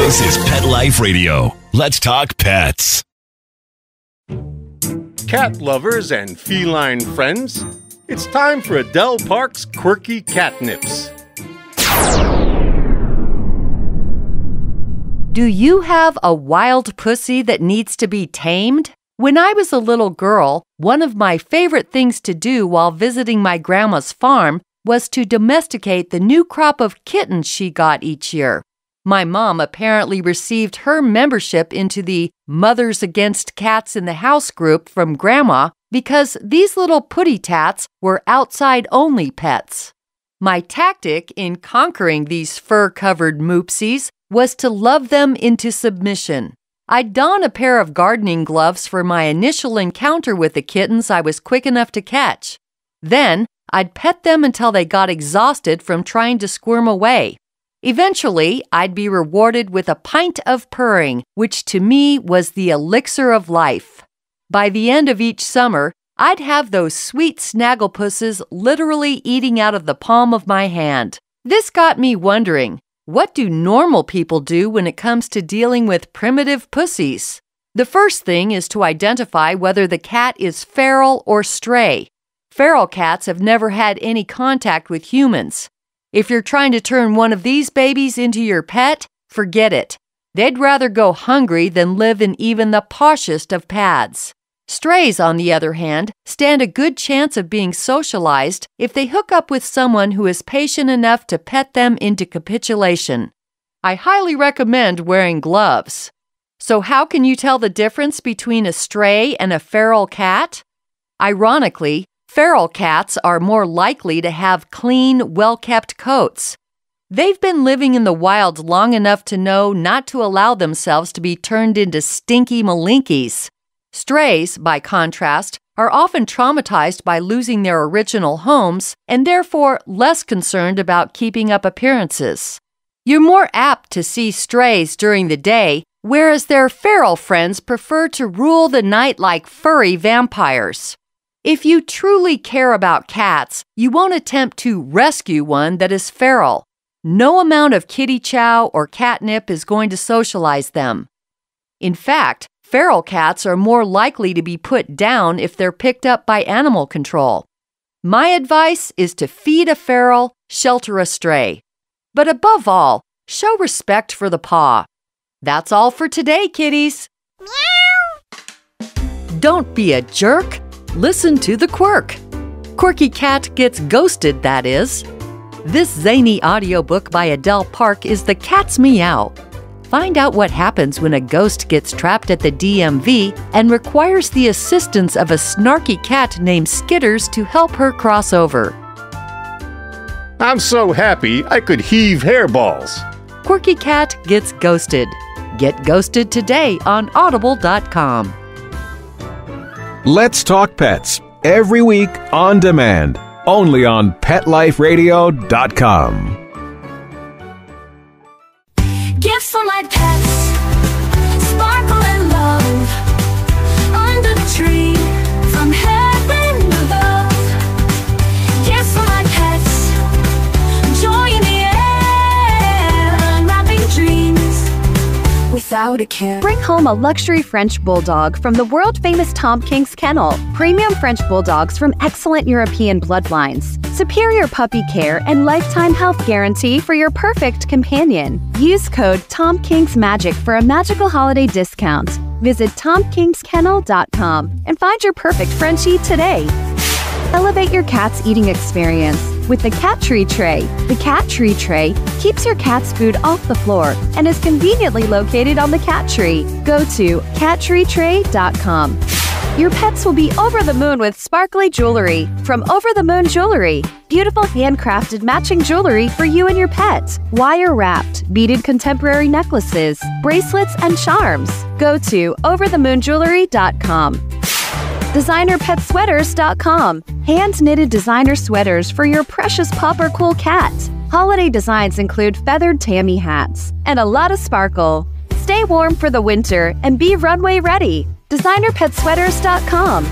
This is Pet Life Radio. Let's talk pets. Cat lovers and feline friends, it's time for Adele Park's Quirky Cat Nips. Do you have a wild pussy that needs to be tamed? When I was a little girl, one of my favorite things to do while visiting my grandma's farm was to domesticate the new crop of kittens she got each year. My mom apparently received her membership into the Mothers Against Cats in the House group from Grandma because these little putty-tats were outside-only pets. My tactic in conquering these fur-covered moopsies was to love them into submission. I'd don a pair of gardening gloves for my initial encounter with the kittens I was quick enough to catch. Then, I'd pet them until they got exhausted from trying to squirm away. Eventually, I'd be rewarded with a pint of purring, which to me was the elixir of life. By the end of each summer, I'd have those sweet snagglepusses literally eating out of the palm of my hand. This got me wondering, what do normal people do when it comes to dealing with primitive pussies? The first thing is to identify whether the cat is feral or stray. Feral cats have never had any contact with humans. If you're trying to turn one of these babies into your pet, forget it. They'd rather go hungry than live in even the poshest of pads. Strays, on the other hand, stand a good chance of being socialized if they hook up with someone who is patient enough to pet them into capitulation. I highly recommend wearing gloves. So how can you tell the difference between a stray and a feral cat? Ironically, feral cats are more likely to have clean, well-kept coats. They've been living in the wild long enough to know not to allow themselves to be turned into stinky malinkies. Strays, by contrast, are often traumatized by losing their original homes and therefore less concerned about keeping up appearances. You're more apt to see strays during the day, whereas their feral friends prefer to rule the night like furry vampires. If you truly care about cats, you won't attempt to rescue one that is feral. No amount of kitty chow or catnip is going to socialize them. In fact, feral cats are more likely to be put down if they're picked up by animal control. My advice is to feed a feral, shelter a stray. But above all, show respect for the paw. That's all for today, kitties. Meow! Don't be a jerk. Listen to the quirk. Quirky Cat Gets Ghosted, that is. This zany audiobook by Adele Park is The Cat's Meow. Find out what happens when a ghost gets trapped at the DMV and requires the assistance of a snarky cat named Skitters to help her cross over. I'm so happy I could heave hairballs. Quirky Cat Gets Ghosted. Get ghosted today on audible.com. Let's Talk Pets, every week on demand, only on PetLifeRadio.com. Gifts for my pets, sparkle and love, under the tree, from heaven above. Gifts for my pets, joy in the air, unwrapping dreams without a care. Bring home a luxury French Bulldog from the world-famous Tom King's Kennel. Premium French Bulldogs from excellent European bloodlines. Superior puppy care and lifetime health guarantee for your perfect companion. Use code TomKingsMagic for a magical holiday discount. Visit TomKingsKennel.com and find your perfect Frenchie today. Elevate your cat's eating experience with the Cat Tree Tray. The Cat Tree Tray keeps your cat's food off the floor and is conveniently located on the cat tree. Go to cattreetray.com. Your pets will be over the moon with sparkly jewelry from Over the Moon Jewelry. Beautiful handcrafted matching jewelry for you and your pet. Wire-wrapped, beaded contemporary necklaces, bracelets, and charms. Go to overthemoonjewelry.com. DesignerPetSweaters.com. Hand-knitted designer sweaters for your precious pup or cool cat. Holiday designs include feathered Tame hats and a lot of sparkle. Stay warm for the winter and be runway ready. DesignerPetSweaters.com.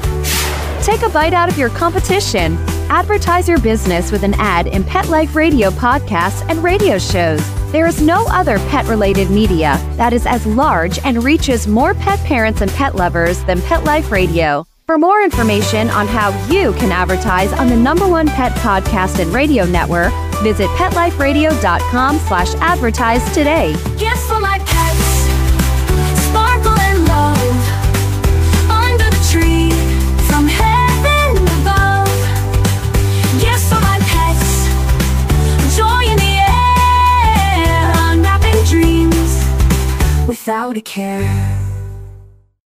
Take a bite out of your competition. Advertise your business with an ad in Pet Life Radio podcasts and radio shows. There is no other pet-related media that is as large and reaches more pet parents and pet lovers than Pet Life Radio. For more information on how you can advertise on the #1 pet podcast and radio network, visit PetLifeRadio.com/advertise today. Gifts for my pets, sparkle and love, under the tree, from heaven above. Gifts for my pets, joy in the air, unwrapping dreams without a care.